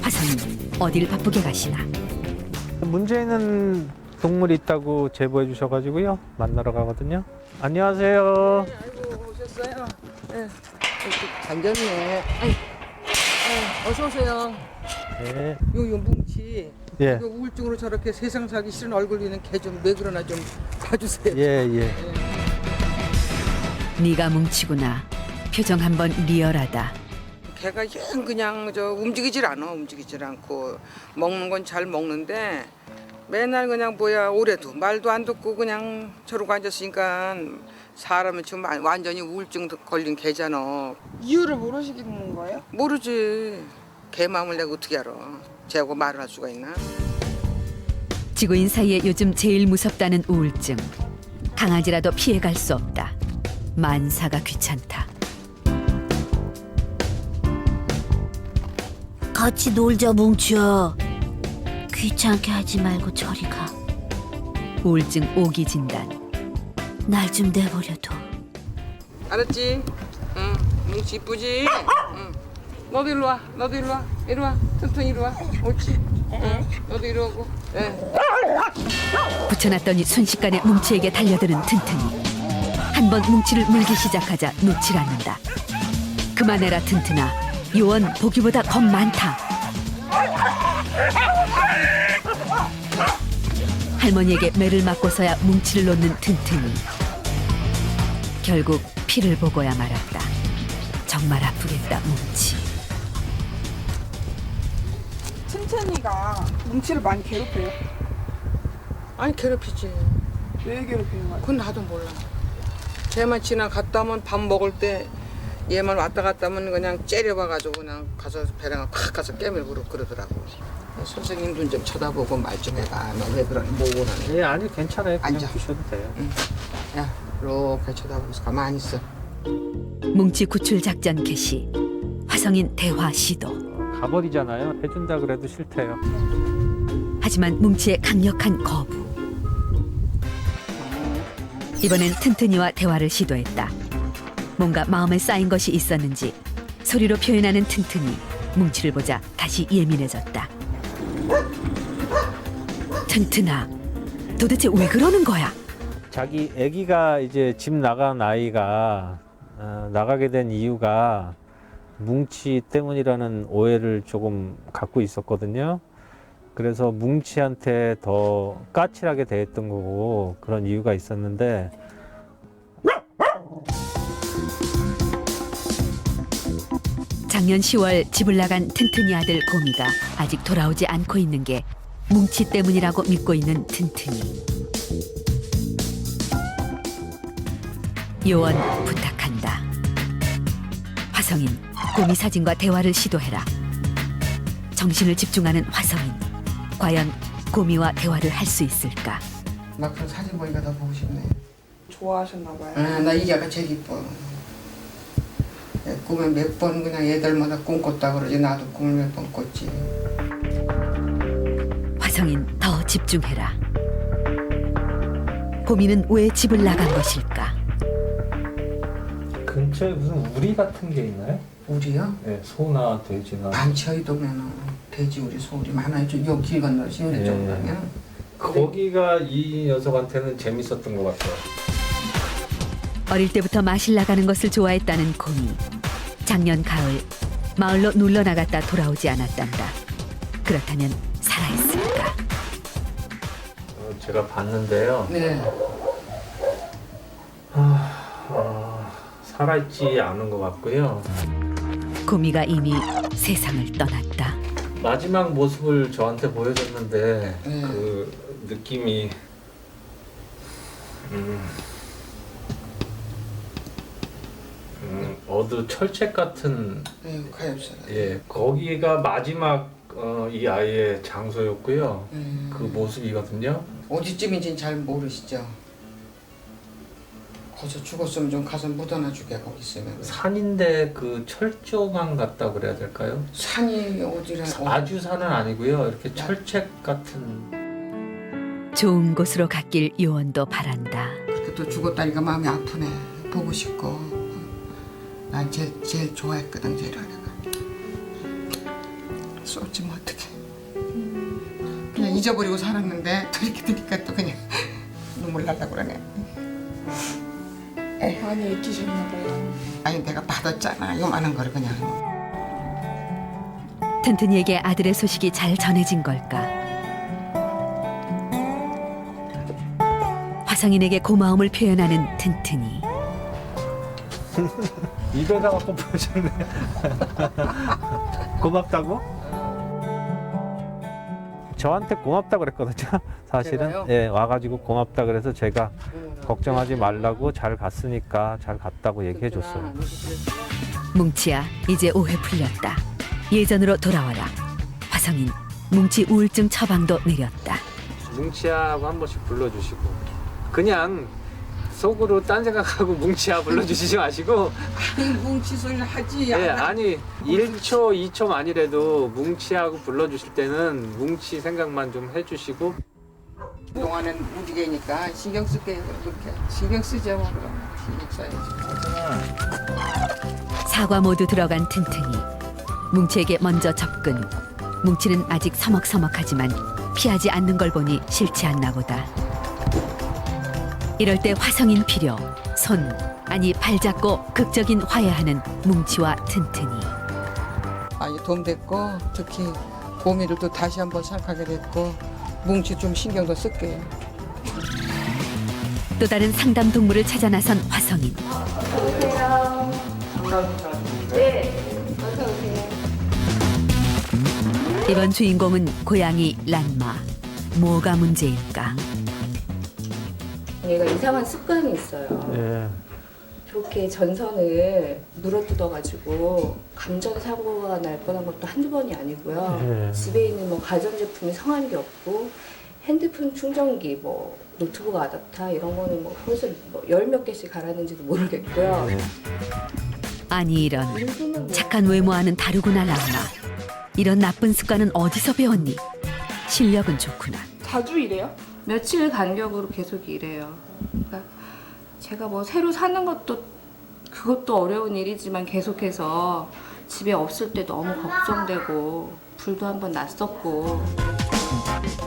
화성인 어딜 바쁘게 가시나. 문제 있는 동물이 있다고 제보해 주셔가지고요. 만나러 가거든요. 안녕하세요. 네, 아이고 오셨어요. 네. 잠겼네. 어서 오세요. 네. 요 뭉치. 예. 이거 우울증으로 저렇게 세상 살기 싫은 얼굴 있는 개 좀 왜 그러나 좀 봐주세요. 예, 예. 네가 뭉치구나. 표정 한번 리얼하다. 개가 영 그냥 저 움직이질 않고 먹는 건 잘 먹는데 맨날 그냥 뭐야 올해도 말도 안 듣고 그냥 저러고 앉았으니까 사람은 지금 완전히 우울증 걸린 개잖아. 이유를 모르시겠는 거예요? 모르지. 개 마음을 내가 어떻게 알아. 쟤하고 말을 할 수가 있나? 지구인 사이에 요즘 제일 무섭다는 우울증. 강아지라도 피해갈 수 없다. 만사가 귀찮다. 같이 놀자 뭉치야. 귀찮게 하지 말고 저리 가. 우울증 5기 진단. 날 좀 내버려둬. 알았지? 응. 뭉치 이쁘지? 응. 너도 일로 와. 너도 일로 와. 이리 와. 튼튼 이리 와. 옳지? 응. 너도 이리 오고. 예. 붙여놨더니 순식간에 뭉치에게 달려드는 튼튼이. 한 번 뭉치를 물기 시작하자 놓질 않는다. 그만해라 튼튼아. 요원 보기보다 겁 많다. 할머니에게 매를 맞고서야 뭉치를 놓는 튼튼이. 결국 피를 보고야 말았다. 정말 아프겠다 뭉치. 튼튼이가 뭉치를 많이 괴롭혀요. 아니 괴롭히지. 왜 괴롭히는 거예요? 그건 나도 몰라. 걔만 지나갔다 하면 밥 먹을 때 얘만 왔다 갔다 하면 그냥 째려봐가지고 그냥 가서 배낭을 팍 가서 깨물고 그러더라고. 선생님 눈 좀 쳐다보고 말 좀 해봐. 너 왜 그러니 뭐 원하니? 예, 아니 괜찮아요. 그냥 앉아. 주셔도 돼요. 야, 이렇게 쳐다보면서 가만히 있어. 뭉치 구출 작전 개시. 화성인 대화 시도. 가버리잖아요. 해준다 그래도 싫대요. 하지만 뭉치의 강력한 거부. 이번엔 튼튼이와 대화를 시도했다. 뭔가 마음에 쌓인 것이 있었는지 소리로 표현하는 튼튼이 뭉치를 보자 다시 예민해졌다. 튼튼아, 도대체 왜 그러는 거야? 자기 아기가 이제 집 나간 아이가 나가게 된 이유가 뭉치 때문이라는 오해를 조금 갖고 있었거든요. 그래서 뭉치한테 더 까칠하게 대했던 거고 그런 이유가 있었는데 작년 10월 집을 나간 튼튼이 아들 고미가 아직 돌아오지 않고 있는 게 뭉치 때문이라고 믿고 있는 튼튼이. 요원 부탁한다. 화성인, 고미 사진과 대화를 시도해라. 정신을 집중하는 화성인. 과연 고미와 대화를 할 수 있을까? 막상 사진 보니까 더 보고 싶네. 좋아하셨나 봐요. 나 이게 아까 제일 이뻐. 꿈에 몇 번 그냥 애들마다 꿈 꿨다 그러지. 나도 꿈을 몇 번 꿨지. 화성인 더 집중해라. 고미는 왜 집을 나간 것일까? 근처에 무슨 우리 같은 게 있나요? 우리요? 네, 소나 돼지나. 많죠 이 동네는. 돼지우리 소우리 많아요. 요 길 건너 시내 네. 쪽 가면. 거기가 이 녀석한테는 재밌었던 것 같아요. 어릴 때부터 마실 나가는 것을 좋아했다는 고미. 작년 가을 마을로 놀러 나갔다 돌아오지 않았단다. 그렇다면 살아있을까? 제가 봤는데요. 네. 살아있지 않은 것 같고요. 고미가 이미 세상을 떠났다. 마지막 모습을 저한테 보여줬는데 그 느낌이 어두 철책 같은 가엾어라. 예 거기가 마지막 이 아이의 장소였고요. 그 모습이거든요. 어디쯤인지는 잘 모르시죠? 거기서 죽었으면 좀 가서 묻어놔 주게 거기 있으면. 산인데 그 철조망 같다 그래야 될까요? 산이 어디라? 아주 산은 아니고요. 이렇게 철책 같은 좋은 곳으로 갔길 요원도 바란다. 그렇게 또 죽었다니까 마음이 아프네. 보고 싶고. 난 제일 좋아했거든, 제일 아내가. 쏘지 뭐 어떡해. 그냥 잊어버리고 살았는데 또 이렇게 되니까 또 그냥 눈물 날라고 그러네. 많이 애끼셨나 봐요. 아니 내가 받았잖아. 요만한 거를 그냥. 튼튼이에게 아들의 소식이 잘 전해진 걸까? 화성인에게 고마움을 표현하는 튼튼이. 입에다가 또 보여줬네. 고맙다고? 저한테 고맙다 그랬거든요. 사실은 제가요? 예, 와가지고 고맙다 그래서 제가 걱정하지 말라고 잘 갔으니까 잘 갔다고 얘기해 줬어요. 뭉치야, 이제 오해 풀렸다. 예전으로 돌아와라. 화성인, 뭉치 우울증 처방도 내렸다. 뭉치야하고 한 번씩 불러주시고 그냥 속으로 딴 생각하고 뭉치야 불러주시지 마시고 뭉치 소리 하지. 예, 아니 1초 2초만이라도 뭉치하고 불러주실 때는 뭉치 생각만 좀 해주시고 동안은 무지개니까 신경 쓸게. 그렇게 신경 쓰죠. 그럼 신경 써야지. 사과 모두 들어간 튼튼이. 뭉치에게 먼저 접근. 뭉치는 아직 서먹서먹하지만 피하지 않는 걸 보니 싫지 않나 보다. 이럴 때 화성인 필요. 손, 아니 발 잡고 극적인 화해하는 뭉치와 튼튼이. 많이 도움 됐고 특히 고미를 또 다시 한번 생각하게 됐고 뭉치 좀 신경도 쓸게요. 또 다른 상담 동물을 찾아 나선 화성인. 이번 주인공은 고양이 란마. 뭐가 문제일까? 얘가 이상한 습관이 있어요. 예. 저렇게 전선을 물어뜯어가지고 감전사고가 날 뻔한 것도 한두 번이 아니고요. 집에 있는 뭐 가전제품이 성한 게 없고 핸드폰 충전기, 뭐 노트북 아답터 이런 거는 뭐 벌써 뭐 열 몇 개씩 갈았는지도 모르겠고요. 아니 이런 일부는 뭐 착한 외모와는 다르구나 란마. 이런 나쁜 습관은 어디서 배웠니? 실력은 좋구나. 자주 이래요? 며칠 간격으로 계속 이래요. 그러니까 제가 뭐 새로 사는 것도 그것도 어려운 일이지만 계속해서 집에 없을 때 너무 걱정되고 불도 한번 났었고.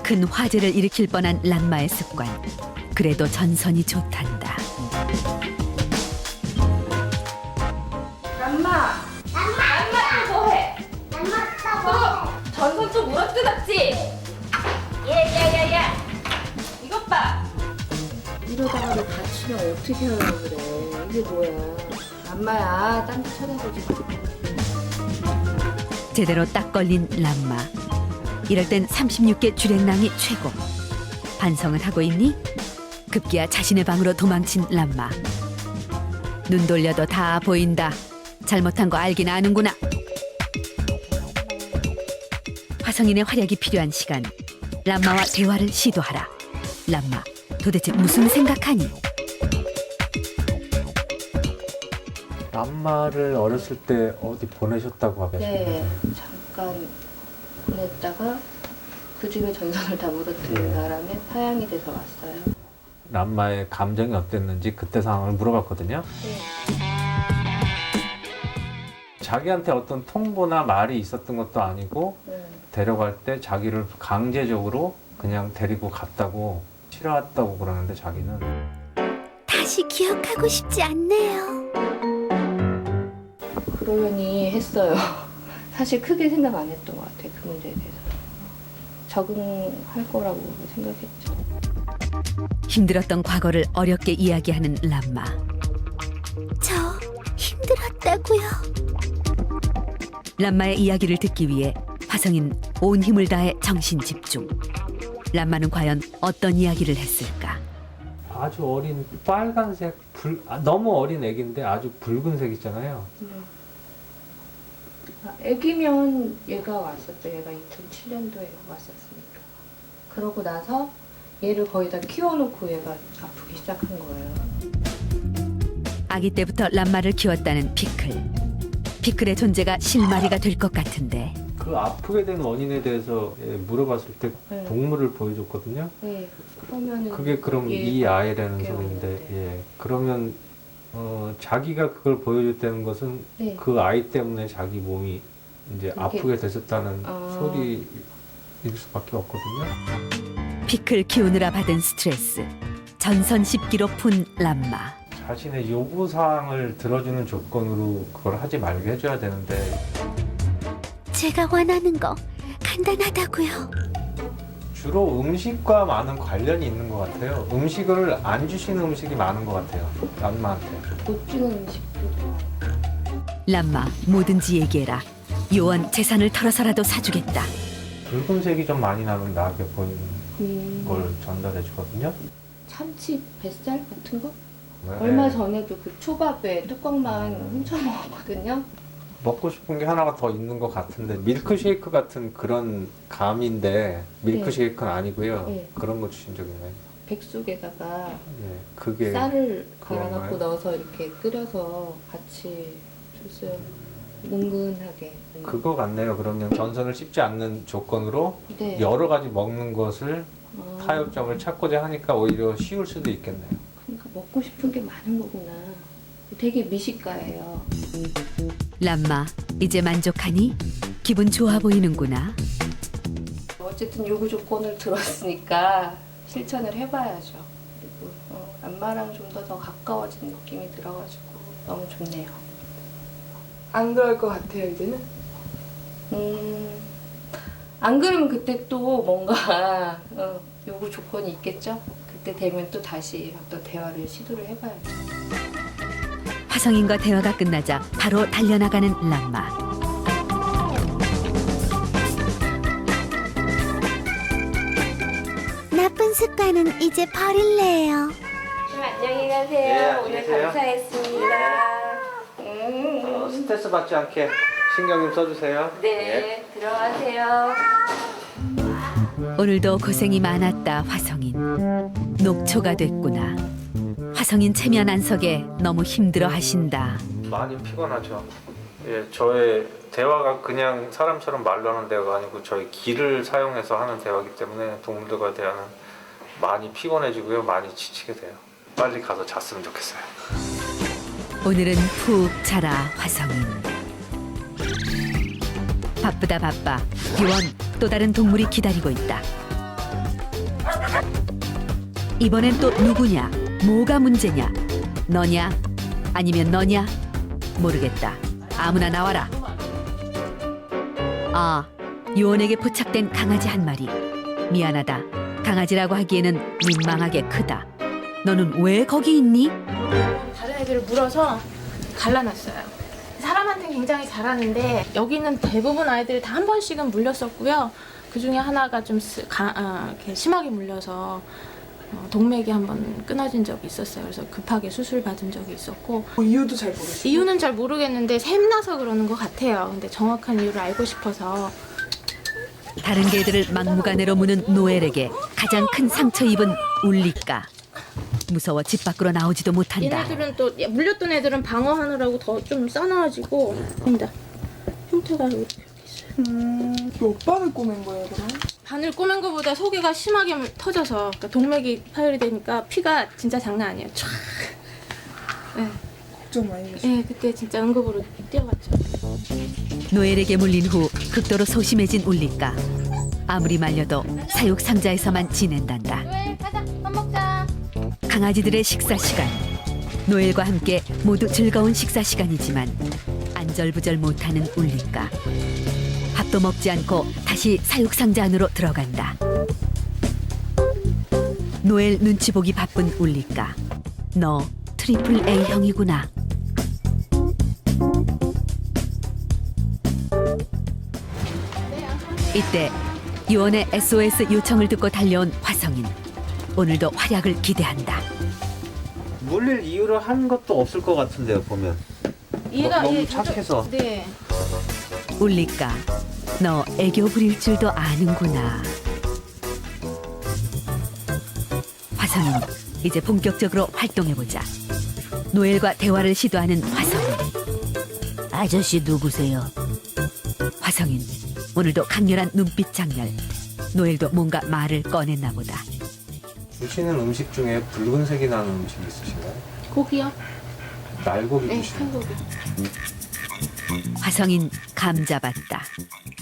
큰 화재를 일으킬 뻔한 란마의 습관. 그래도 전선이 좋단다. 람마! 람마 또 뭐해? 또 전선 또 물어뜯었지? 야야야야! 이것 봐! 이러다가 너 다치면 어떻게 하려고 그래? 이게 뭐야? 람마야, 딴 데 쳐다보지 마. 제대로 딱 걸린 란마. 이럴 땐 36개 주랭랑이 최고. 반성은 하고 있니? 급기야 자신의 방으로 도망친 란마. 눈 돌려도 다 보인다. 잘못한 거 알긴 아는구나. 화성인의 활약이 필요한 시간. 란마와 대화를 시도하라. 란마, 도대체 무슨 생각하니? 람마를 어렸을 때 어디 보내셨다고 하겠어요? 네, 잠깐 보냈다가 그 집에 전선을 다 물어뜯은 바람에 파양이 돼서 왔어요. 람마의 감정이 어땠는지 그때 상황을 물어봤거든요. 자기한테 어떤 통보나 말이 있었던 것도 아니고 데려갈 때 자기를 강제적으로 그냥 데리고 갔다고 싫어했다고 그러는데 자기는 다시 기억하고 싶지 않네요. 그러려니 했어요. 사실 크게 생각 안 했던 것 같아요. 그 문제에 대해서. 적응할 거라고 생각했죠. 힘들었던 과거를 어렵게 이야기하는 람마. 저 힘들었다고요. 람마의 이야기를 듣기 위해 화성인 온 힘을 다해 정신 집중. 람마는 과연 어떤 이야기를 했을까? 아주 어린 빨간색 너무 어린 애기인데 아주 붉은색 있잖아요. 애기면 얘가 왔었죠. 얘가 2007년도에 왔었으니까. 그러고 나서 얘를 거의 다 키워놓고 얘가 아프기 시작한 거예요. 아기 때부터 람마를 키웠다는 피클. 피클의 존재가 실마리가 될 것 같은데 그 아프게 된 원인에 대해서 물어봤을 때 네. 동물을 보여줬거든요. 네. 그러면은 그게 그럼 예, 이 아이라는 그게요. 소리인데, 네. 예. 그러면 자기가 그걸 보여줬다는 것은 네. 그 아이 때문에 자기 몸이 이제 그렇게- 아프게 됐었다는 아. 소리일 수밖에 없거든요. 피클 키우느라 받은 스트레스. 전선 10kg 푼 람마. 자신의 요구사항을 들어주는 조건으로 그걸 하지 말게 해줘야 되는데 제가 원하는 거 간단하다고요. 주로 음식과 많은 관련이 있는 것 같아요. 음식을 안 주시는 음식이 많은 것 같아요. 람마한테. 못 주는 음식도 좋아요. 람마, 뭐든지 얘기해라. 요원 재산을 털어서라도 사주겠다. 붉은색이 좀 많이 나면 나게 보이는 걸 음, 전달해 주거든요. 참치 뱃살 같은 거? 네. 얼마 전에도 그 초밥에 뚜껑만 훔쳐 먹었거든요. 먹고 싶은 게 하나가 더 있는 것 같은데 밀크쉐이크 같은 그런 감인데 밀크쉐이크는 아니고요. 네. 그런 거 주신 적이 있나요? 백숙에다가 예, 그게 쌀을 그건가요? 갈아갖고 넣어서 이렇게 끓여서 같이 줬어요. 뭉근하게. 그거 같네요. 그러면 전선을 씹지 않는 조건으로 네. 여러 가지 먹는 것을 아, 타협점을 찾고자 하니까 오히려 쉬울 수도 있겠네요. 그러니까 먹고 싶은 게 많은 거구나. 되게 미식가예요. 람마, 이제 만족하니? 기분 좋아 보이는구나. 어쨌든 요구 조건을 들었으니까 실천을 해봐야죠. 그리고 엄마랑 좀 더 가까워진 느낌이 들어가지고 너무 좋네요. 안 그럴 것 같아요 이제는. 안 그러면 그때 또 뭔가 요구 조건이 있겠죠? 그때 되면 또 다시 어떤 대화를 시도를 해봐야죠. 화성인과 대화가 끝나자 바로 달려나가는 람마. 나쁜 습관은 이제 버릴래요. 안녕히 가세요. 네, 안녕히 오늘 계세요. 감사했습니다. 스트레스 받지 않게 신경 좀 써주세요. 네, 들어가세요. 오늘도 고생이 많았다, 화성인. 녹초가 됐구나. 화성인 체면 안석에 너무 힘들어 하신다. 많이 피곤하죠. 예, 저의 대화가 그냥 사람처럼 말로 하는 대화가 아니고 저희 기를 사용해서 하는 대화이기 때문에 동물들과 대화는 많이 피곤해지고요. 많이 지치게 돼요. 빨리 가서 잤으면 좋겠어요. 오늘은 푹 자라, 화성인. 바쁘다 바빠. 기원 또 다른 동물이 기다리고 있다. 이번엔 또 누구냐? 뭐가 문제냐? 너냐? 아니면 너냐? 모르겠다. 아무나 나와라. 아, 요원에게 포착된 강아지 한 마리. 미안하다. 강아지라고 하기에는 민망하게 크다. 너는 왜 거기 있니? 다른 애들을 물어서 갈라놨어요. 사람한테 굉장히 잘하는데 여기는 대부분 아이들이 다 한 번씩은 물렸었고요. 그 중에 하나가 좀 이렇게 심하게 물려서 동맥이 한번 끊어진 적이 있었어요. 그래서 급하게 수술 받은 적이 있었고 이유도 잘 모르시고 이유는 잘 모르겠는데 샘나서 그러는 것 같아요. 근데 정확한 이유를 알고 싶어서 다른 개들을 막무가내로 무는 노엘에게 가장 큰 상처 입은 울리까. 무서워 집 밖으로 나오지도 못한다. 얘네들은 또 물렸던 애들은 방어하느라고 더 좀 싸나워지고 아니다. 흉터가 이렇게 있어요. 몇 번을 꼬맨 거예요 그럼? 바늘 꼬맨 것보다 속에가 심하게 터져서 그러니까 동맥이 파열이 되니까 피가 진짜 장난 아니에요. 촤. 네. 걱정 많이 되셨어요. 네, 그때 진짜 응급으로 뛰어갔죠. 노엘에게 물린 후 극도로 소심해진 울리까. 아무리 말려도 사육 상자에서만 지낸단다. 왜? 가자. 밥 먹자. 강아지들의 식사 시간. 노엘과 함께 모두 즐거운 식사 시간이지만 안절부절 못하는 울리까. 밥도 먹지 않고 다시 사육 상자 안으로 들어간다. 노엘 눈치 보기 바쁜 울리까. 너 트리플 A형이구나. 이때 요원의 SOS 요청을 듣고 달려온 화성인. 오늘도 활약을 기대한다. 물릴 이유를 한 것도 없을 것 같은데요, 보면. 너무 얘 착해서. 네. 울리까. 너 애교 부릴 줄도 아는구나. 화성인, 이제 본격적으로 활동해보자. 노엘과 대화를 시도하는 화성인. 아저씨 누구세요? 화성인, 오늘도 강렬한 눈빛 장렬. 노엘도 뭔가 말을 꺼냈나 보다. 주시는 음식 중에 붉은색이 나는 음식 있으신가요? 고기요? 날고기 네, 주시는 생고기. 화성인 감 잡았다.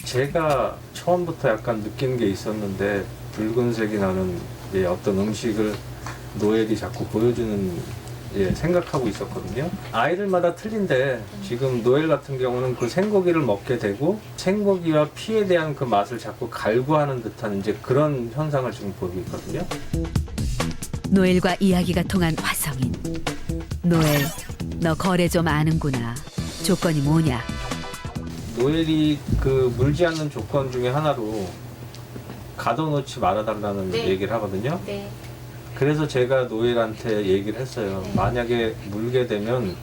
제가 처음부터 약간 느낀 게 있었는데 붉은색이 나는 어떤 음식을 노엘이 자꾸 보여주는 생각하고 있었거든요. 아이들마다 틀린데 지금 노엘 같은 경우는 그 생고기를 먹게 되고 생고기와 피에 대한 그 맛을 자꾸 갈구하는 듯한 이제 그런 현상을 지금 보이고 있거든요. 노엘과 이야기가 통한 화성인. 노엘, 너 거래 좀 아는구나. 조건이 뭐냐? 노엘이 그 물지 않는 조건 중에 하나로 가둬놓지 말아달라는 네. 얘기를 하거든요. 네. 그래서 제가 노엘한테 얘기를 했어요. 네. 만약에 물게 되면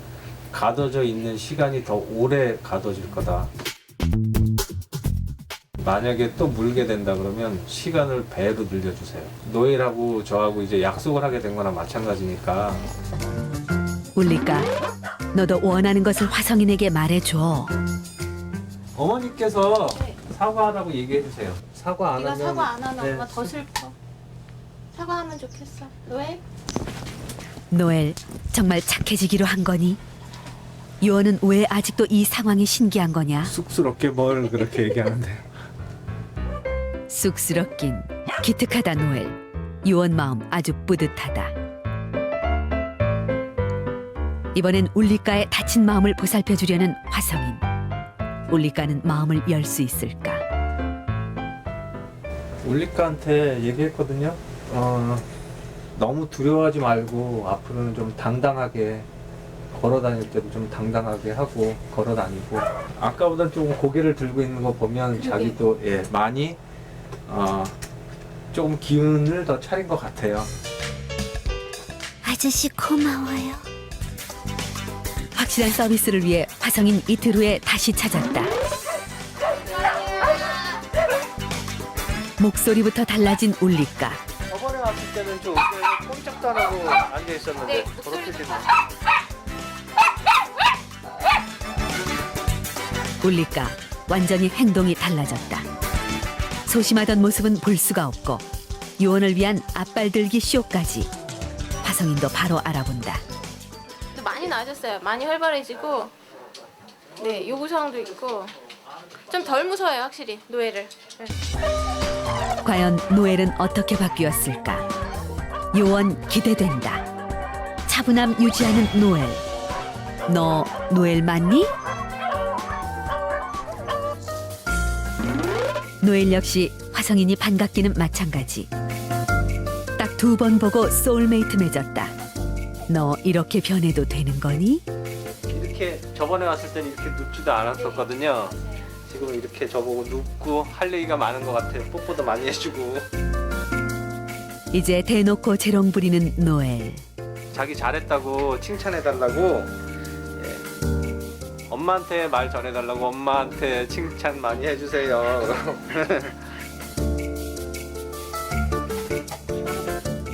가둬져 있는 시간이 더 오래 가둬질 거다. 만약에 또 물게 된다 그러면 시간을 배로 늘려주세요. 노엘하고 저하고 이제 약속을 하게 된 거나 마찬가지니까. 울리까? 너도 원하는 것을 화성인에게 말해줘. 어머니께서 네. 사과하라고 얘기해 주세요. 사과 안 네가 하면 사과 안 하면 네. 엄마 더 슬퍼. 사과하면 좋겠어. 왜? 노엘, 정말 착해지기로 한 거니? 요원은 왜 아직도 이 상황이 신기한 거냐? 쑥스럽게 뭘 그렇게 얘기하는데. 쑥스럽긴 기특하다 노엘. 요원 마음 아주 뿌듯하다. 이번엔 울리까의 다친 마음을 보살펴주려는 화성인. 울리까는 마음을 열 수 있을까? 울리까한테 얘기했거든요. 너무 두려워하지 말고 앞으로는 좀 당당하게 걸어 다닐 때도 좀 당당하게 하고 걸어 다니고 아까보다 좀 고개를 들고 있는 거 보면 자기도 많이 조금 기운을 더 차린 것 같아요. 아저씨 고마워요. 확실한 서비스를 위해 화성인 이틀 후에 다시 찾았다. 목소리부터 달라진 울리까. 저번에 왔을 때는 좀 꼼짝도 안 하고 앉아 있었는데 네, 그렇게 목소리도 됐네. 울리까 완전히 행동이 달라졌다. 소심하던 모습은 볼 수가 없고 요원을 위한 앞발들기 쇼까지. 화성인도 바로 알아본다. 또 많이 나아졌어요. 많이 활발해지고, 네, 요구사항도 있고, 좀 덜 무서워요, 확실히 노예를. 네. 과연 노엘은 어떻게 바뀌었을까? 요원 기대된다. 차분함 유지하는 노엘. 너 노엘 맞니? 노엘 역시 화성인이 반갑기는 마찬가지. 딱 2번 보고 소울메이트 맺었다. 너 이렇게 변해도 되는 거니? 이렇게 저번에 왔을 때는 이렇게 눕지도 않았었거든요. 지금 이렇게 저보고 눕고 할 얘기가 많은 것 같아요. 뽀뽀도 많이 해주고. 이제 대놓고 재롱 부리는 노엘. 자기 잘했다고 칭찬해달라고 엄마한테 말 전해달라고 엄마한테 칭찬 많이 해주세요.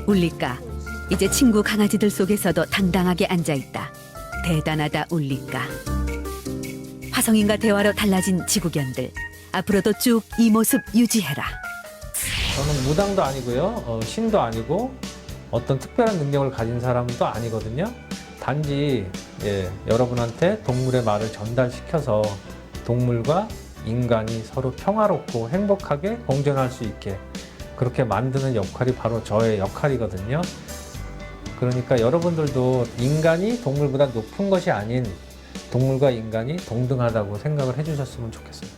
울리까 이제 친구 강아지들 속에서도 당당하게 앉아있다. 대단하다 울리까. 화성인과 대화로 달라진 지구견들. 앞으로도 쭉 이 모습 유지해라. 저는 무당도 아니고요. 신도 아니고 어떤 특별한 능력을 가진 사람도 아니거든요. 단지 여러분한테 동물의 말을 전달시켜서 동물과 인간이 서로 평화롭고 행복하게 공존할 수 있게 그렇게 만드는 역할이 바로 저의 역할이거든요. 그러니까 여러분들도 인간이 동물보다 높은 것이 아닌 동물과 인간이 동등하다고 생각을 해주셨으면 좋겠어요.